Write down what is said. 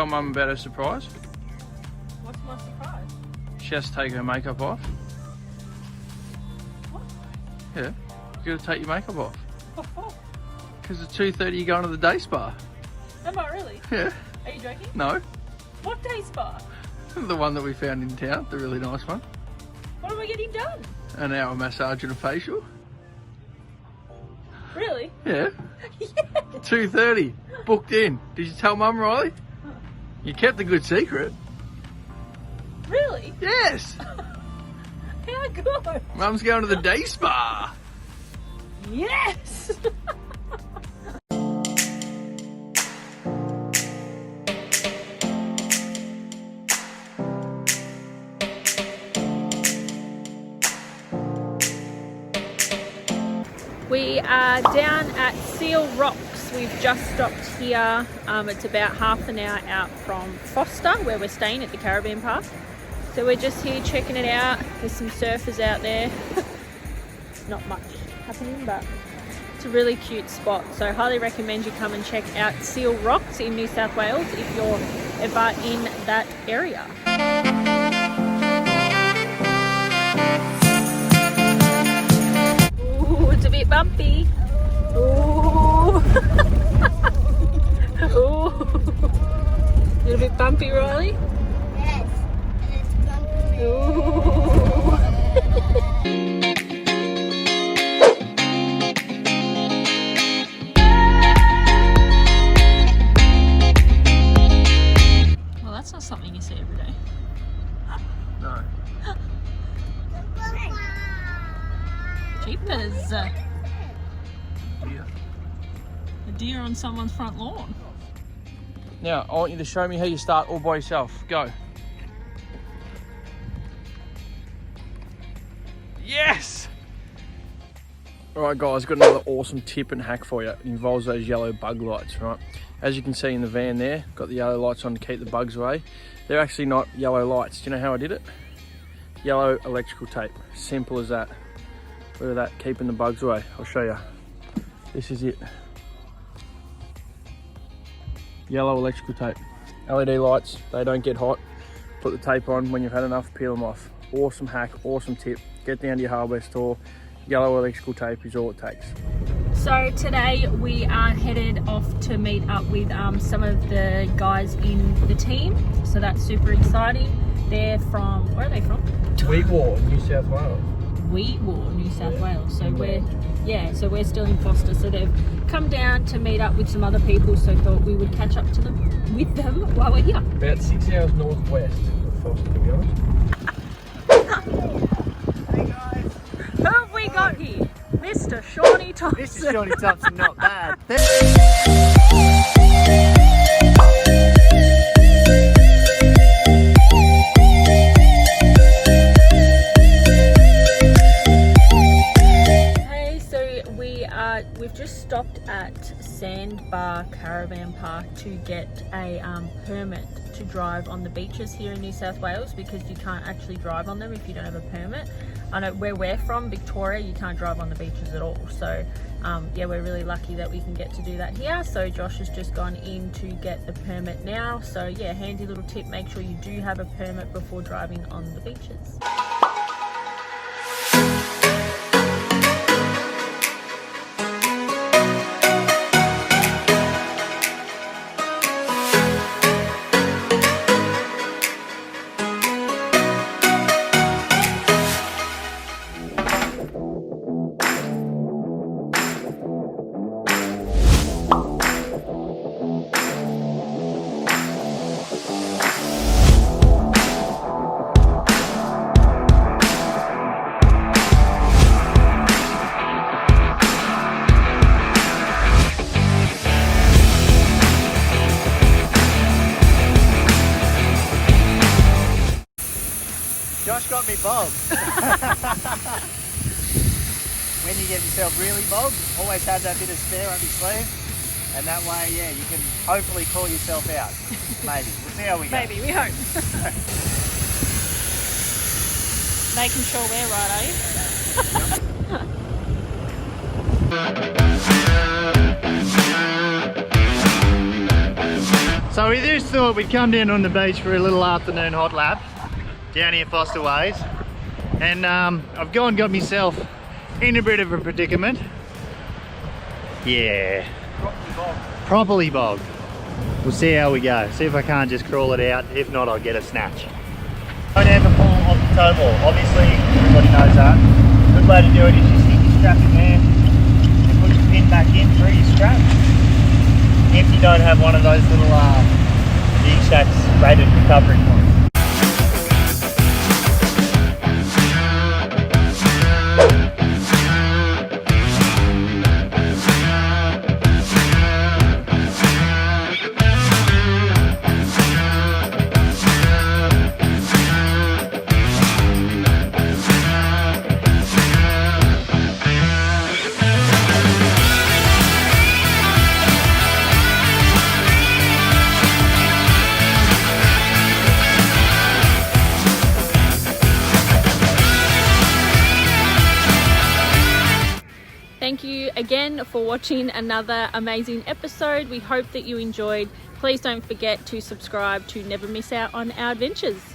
tell Mum about her surprise? What's my surprise? She has to take her makeup off. What? Yeah, you got to take your makeup off. Because at 2:30 you're going to the day spa. Am I really? Yeah. Are you joking? No, What day spa? the one that we found in town, the really nice one. What am I getting done? An hour massage and a facial. Really? Yeah. Yeah. 2:30, booked in. Did you tell Mum, Riley? You kept a good secret. Really? Yes. How good? Mum's going to the day spa. Yes! We are down at Seal Rocks. We've just stopped here. It's about half an hour out from Forster, where we're staying at the caravan park. So we're just here checking it out. There's some surfers out there. Not much happening, but it's a really cute spot. So highly recommend you come and check out Seal Rocks in New South Wales if you're ever in that area. Ooh, it's a bit bumpy. Ooh. Ooh. A little bit bumpy, Riley? Yes, and it's bumpy. Ooh. Well, that's not something you see every day. No. Jeepers. Yeah. A deer on someone's front lawn. Now, I want you to show me how you start all by yourself. Go. Yes! Alright guys, got another awesome tip and hack for you. It involves those yellow bug lights, right? As you can see in the van there, got the yellow lights on to keep the bugs away. They're actually not yellow lights. Do you know how I did it? Yellow electrical tape. Simple as that. Look at that, keeping the bugs away. I'll show you. This is it. Yellow electrical tape. LED lights, they don't get hot. Put the tape on, when you've had enough, peel them off. Awesome hack, awesome tip. Get down to your hardware store. Yellow electrical tape is all it takes. So today we are headed off to meet up with some of the guys in the team. So that's super exciting. They're from, where are they from? Weewar, New South Wales. Weewar, New South Wales. So we're still in Forster. So they've come down to meet up with some other people. So thought we would catch up to them with them while we're here. About 6 hours northwest of Forster, to be honest. Hey guys, Who have we got here? Mr. Shauny Thomson. this is Shauny Thomson, not bad. We've just stopped at Sandbar Caravan Park to get a permit to drive on the beaches here in New South Wales, because you can't actually drive on them if you don't have a permit. I know where we're from, Victoria, you can't drive on the beaches at all. So yeah, we're really lucky that we can get to do that here. So Josh has just gone in to get the permit now. So yeah, handy little tip, make sure you do have a permit before driving on the beaches. Josh got me bogged. When you get yourself really bogged, always have that bit of spare up your sleeve, and that way, yeah, you can hopefully call yourself out. Maybe. We'll see how we go. Maybe, we hope. Making sure we're right, are you? So we just thought we'd come down on the beach for a little afternoon hot lap down here Forster Ways, and I've got myself in a bit of a predicament. Yeah, properly bogged. We'll see how we go. See if I can't just crawl it out. If not, I'll get a snatch. Don't ever pull off the tow ball. Obviously, everybody knows that. Good way to do it is just stick your strap in there and put your pin back in through your strap. If you don't have one of those little big shacks rated recovery points. Thank you again for watching another amazing episode. We hope that you enjoyed. Please don't forget to subscribe to never miss out on our adventures.